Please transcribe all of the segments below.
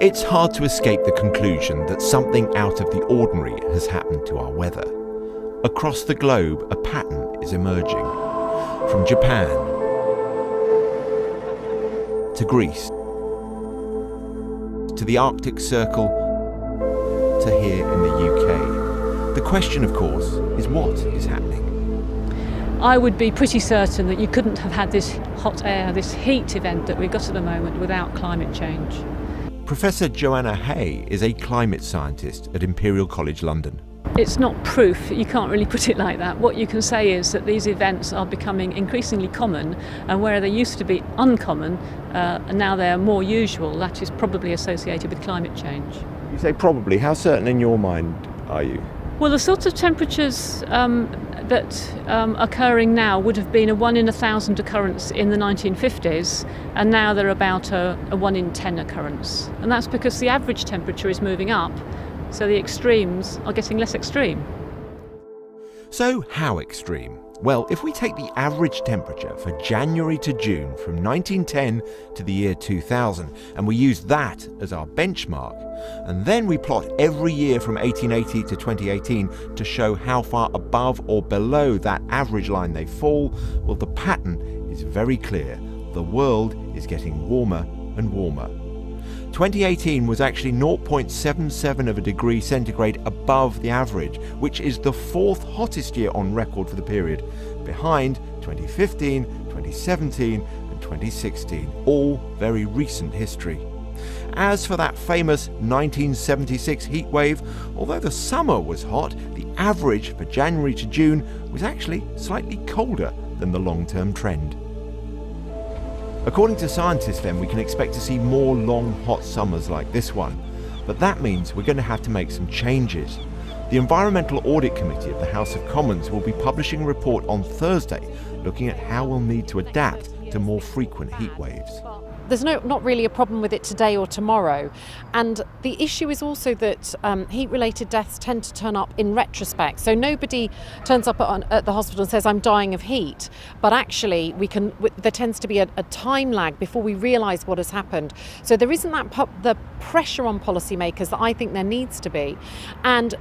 It's hard to escape the conclusion that something out of the ordinary has happened to our weather. Across the globe, a pattern is emerging. From Japan to Greece to the Arctic Circle to here in the UK. The question, of course, is what is happening? I would be pretty certain that you couldn't have had this hot air, this heat event that we've got at the moment without climate change. Professor Joanna Hay is a climate scientist at Imperial College London. It's not proof, you can't really put it like that. What you can say is that these events are becoming increasingly common, and where they used to be uncommon, and now they're more usual, that is probably associated with climate change. You say probably. How certain in your mind are you? Well, the sorts of temperatures that occurring now would have been a 1 in 1,000 occurrence in the 1950s, and now they're about a 1 in 10 occurrence. And that's because the average temperature is moving up, so the extremes are getting less extreme. So how extreme? Well, if we take the average temperature for January to June from 1910 to the year 2000, and we use that as our benchmark, and then we plot every year from 1880 to 2018 to show how far above or below that average line they fall, well, the pattern is very clear. The world is getting warmer and warmer. 2018 was actually 0.77 of a degree centigrade above the average, which is the fourth hottest year on record for the period, behind 2015, 2017 and 2016, all very recent history. As for that famous 1976 heatwave, although the summer was hot, the average for January to June was actually slightly colder than the long-term trend. According to scientists then, we can expect to see more long hot summers like this one, but that means we're going to have to make some changes. The Environmental Audit Committee of the House of Commons will be publishing a report on Thursday looking at how we'll need to adapt to more frequent heat waves. There's not really a problem with it today or tomorrow. And the issue is also that heat-related deaths tend to turn up in retrospect. So nobody turns up at the hospital and says, I'm dying of heat. But actually, there tends to be a time lag before we realise what has happened. So there isn't the pressure on policymakers that I think there needs to be. And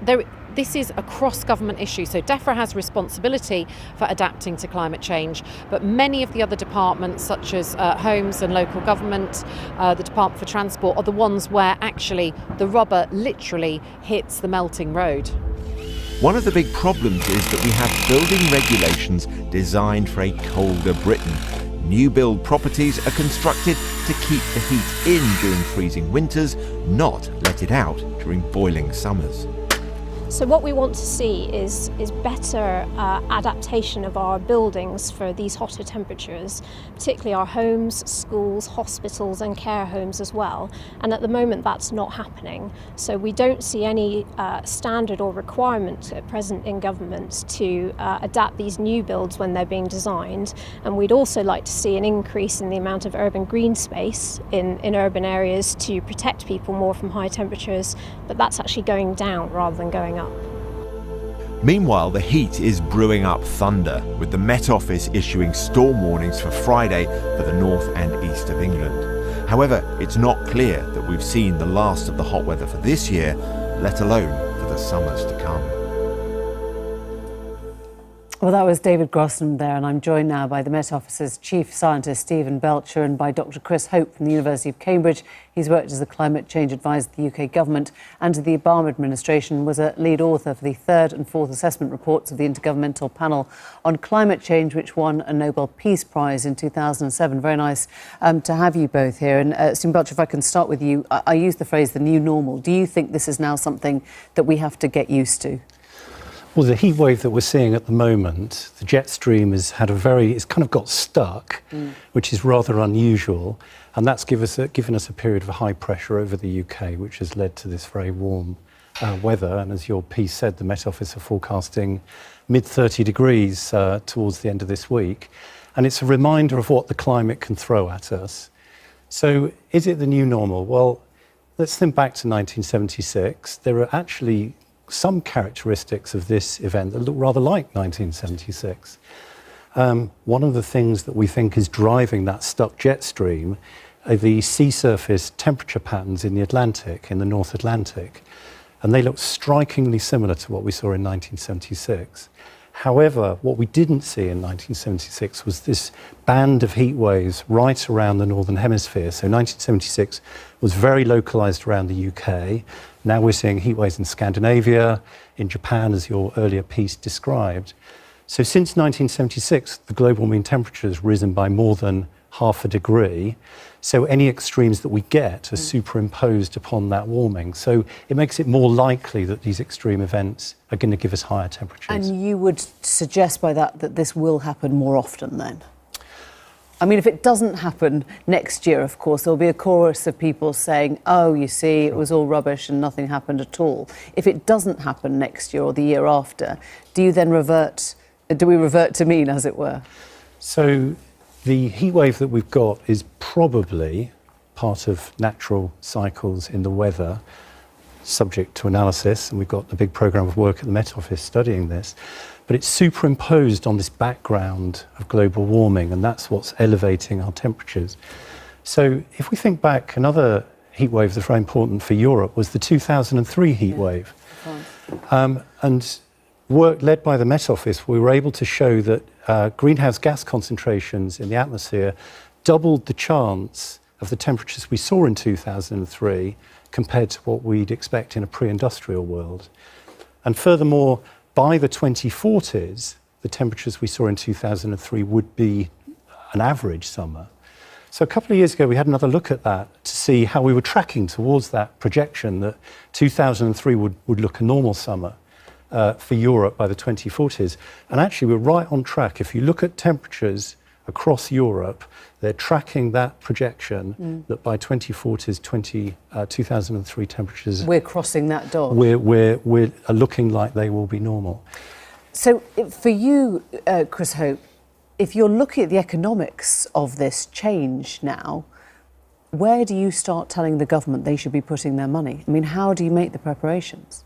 this is a cross-government issue, so DEFRA has responsibility for adapting to climate change, but many of the other departments, such as Homes and Local Government, the Department for Transport, are the ones where actually the rubber literally hits the melting road. One of the big problems is that we have building regulations designed for a colder Britain. New build properties are constructed to keep the heat in during freezing winters, not let it out during boiling summers. So what we want to see is better adaptation of our buildings for these hotter temperatures, particularly our homes, schools, hospitals and care homes as well. And at the moment that's not happening. So we don't see any standard or requirement at present in government to adapt these new builds when they're being designed. And we'd also like to see an increase in the amount of urban green space in urban areas to protect people more from high temperatures, but that's actually going down rather than going up. Meanwhile, the heat is brewing up thunder, with the Met Office issuing storm warnings for Friday for the north and east of England. However, it's not clear that we've seen the last of the hot weather for this year, let alone for the summers to come. Well, that was David Grossman there, and I'm joined now by the Met Office's Chief Scientist, Stephen Belcher, and by Dr Chris Hope from the University of Cambridge. He's worked as the Climate Change Advisor to the UK Government and to the Obama administration, was a lead author for the third and fourth assessment reports of the Intergovernmental Panel on Climate Change, which won a Nobel Peace Prize in 2007. Very nice to have you both here. And Stephen Belcher, if I can start with you, I use the phrase the new normal. Do you think this is now something that we have to get used to? Well, the heat wave that we're seeing at the moment, the jet stream it's kind of got stuck, which is rather unusual. And that's given us a period of high pressure over the UK, which has led to this very warm weather. And as your piece said, the Met Office are forecasting mid-30 degrees towards the end of this week. And it's a reminder of what the climate can throw at us. So is it the new normal? Well, let's think back to 1976. There are actually some characteristics of this event that look rather like 1976. One of the things that we think is driving that stuck jet stream the sea surface temperature patterns in the Atlantic, in the North Atlantic, and they look strikingly similar to what we saw in 1976. However, what we didn't see in 1976 was this band of heat waves right around the Northern Hemisphere. So 1976 was very localized around the UK. Now we're seeing heat waves in Scandinavia, in Japan, as your earlier piece described. So since 1976, the global mean temperature has risen by more than half a degree. So any extremes that we get are superimposed upon that warming. So it makes it more likely that these extreme events are going to give us higher temperatures. And you would suggest by that that this will happen more often then? I mean, if it doesn't happen next year, of course, there'll be a chorus of people saying, oh, you see, it was all rubbish and nothing happened at all. If it doesn't happen next year or the year after, do we revert to mean, as it were? So the heat wave that we've got is probably part of natural cycles in the weather, subject to analysis, and we've got a big programme of work at the Met Office studying this, but it's superimposed on this background of global warming, and that's what's elevating our temperatures. So if we think back, another heat wave that's very important for Europe was the 2003 heat wave. And work led by the Met Office, we were able to show that greenhouse gas concentrations in the atmosphere doubled the chance of the temperatures we saw in 2003 compared to what we'd expect in a pre-industrial world. And furthermore, by the 2040s, the temperatures we saw in 2003 would be an average summer. So a couple of years ago, we had another look at that to see how we were tracking towards that projection that 2003 would look a normal summer for Europe by the 2040s. And actually, we're right on track. If you look at temperatures across Europe, they're tracking that projection that by 2040s, 2003 temperatures... We're crossing that dot. We're looking like they will be normal. So for you, Chris Hope, if you're looking at the economics of this change now, where do you start telling the government they should be putting their money? I mean, how do you make the preparations?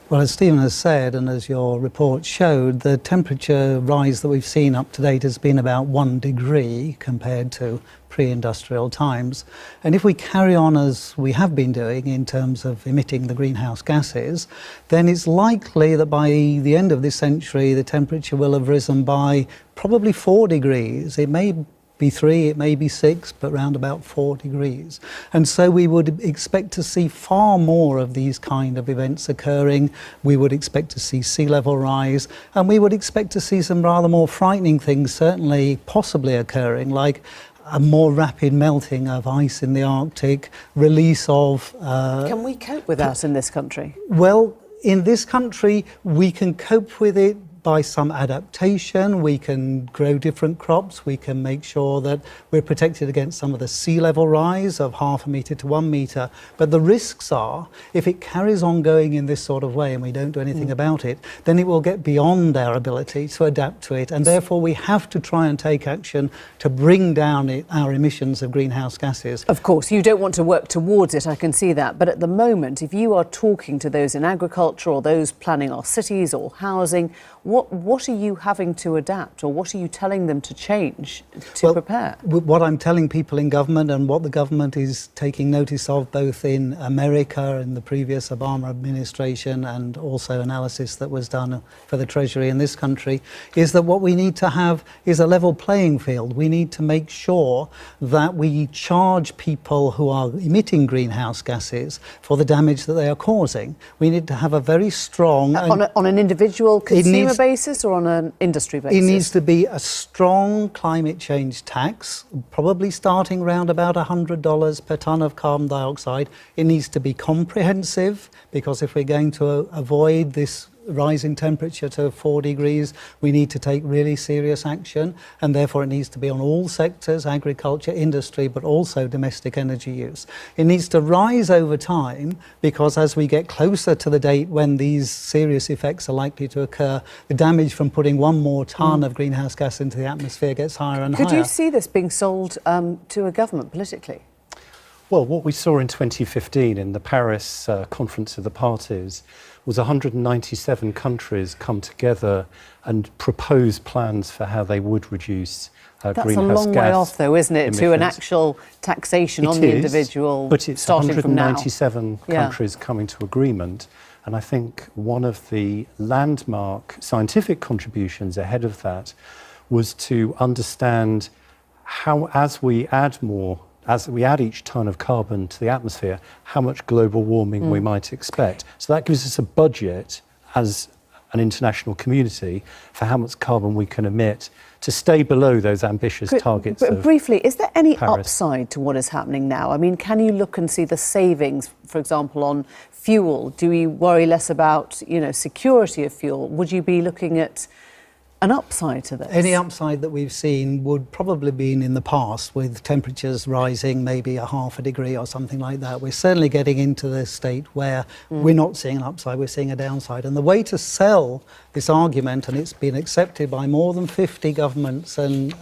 Well, as Stephen has said, and as your report showed, the temperature rise that we've seen up to date has been about 1 degree compared to pre-industrial times. And if we carry on as we have been doing in terms of emitting the greenhouse gases, then it's likely that by the end of this century, the temperature will have risen by probably 4 degrees. It may be 3, it may be 6, but round about 4 degrees. And so we would expect to see far more of these kind of events occurring. We would expect to see sea level rise, and we would expect to see some rather more frightening things certainly possibly occurring, like a more rapid melting of ice in the Arctic, release of... Can we cope with that in this country? Well, in this country, we can cope with it by some adaptation. We can grow different crops. We can make sure that we're protected against some of the sea level rise of 0.5 metre to 1 metre. But the risks are, if it carries on going in this sort of way and we don't do anything about it, then it will get beyond our ability to adapt to it. And therefore we have to try and take action to bring down our emissions of greenhouse gases. Of course, you don't want to work towards it, I can see that. But at the moment, if you are talking to those in agriculture or those planning our cities or housing, what are you having to adapt, or what are you telling them to change to prepare? What I'm telling people in government, and what the government is taking notice of both in America in the previous Obama administration and also analysis that was done for the Treasury in this country, is that what we need to have is a level playing field. We need to make sure that we charge people who are emitting greenhouse gases for the damage that they are causing. We need to have a very strong... on an individual consumer basis or on an industry basis? It needs to be a strong climate change tax, probably starting around about $100 per tonne of carbon dioxide. It needs to be comprehensive, because if we're going to avoid this rise in temperature to 4 degrees, we need to take really serious action, and therefore it needs to be on all sectors, agriculture, industry, but also domestic energy use. It needs to rise over time, because as we get closer to the date when these serious effects are likely to occur, the damage from putting 1 more tonne of greenhouse gas into the atmosphere gets higher and higher. Could you see this being sold to a government politically? Well, what we saw in 2015 in the Paris Conference of the Parties was 197 countries come together and propose plans for how they would reduce That's a greenhouse long gas way off, though, isn't it, to an emissions. actual taxation on It the is, individual, but it's starting from now. 197 countries coming to agreement. And I think one of the landmark scientific contributions ahead of that was to understand how, as we add each tonne of carbon to the atmosphere, how much global warming we might expect. So that gives us a budget as an international community for how much carbon we can emit to stay below those ambitious targets. But briefly, is there any Paris. upside to what is happening now? I mean, can you look and see the savings, for example, on fuel? Do you worry less about, security of fuel? Would you be looking at an upside to this? Any upside that we've seen would probably been in the past, with temperatures rising maybe a half a degree or something like that. We're certainly getting into the state where we're not seeing an upside, we're seeing a downside. And the way to sell this argument, and it's been accepted by more than 50 governments and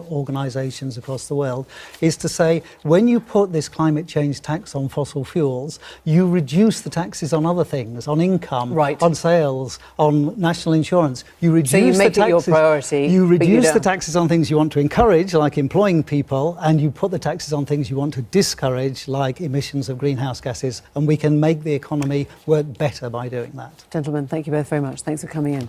organisations across the world, is to say, when you put this climate change tax on fossil fuels, you reduce the taxes on other things, on income, Right. on sales, on national insurance. You reduce So you make the it your taxes, priority, you but you reduce the don't. taxes on things you want to encourage, like employing people, and you put the taxes on things you want to discourage, like emissions of greenhouse gases, and we can make the economy work better by doing that. Gentlemen, thank you both very much. Thanks for coming in.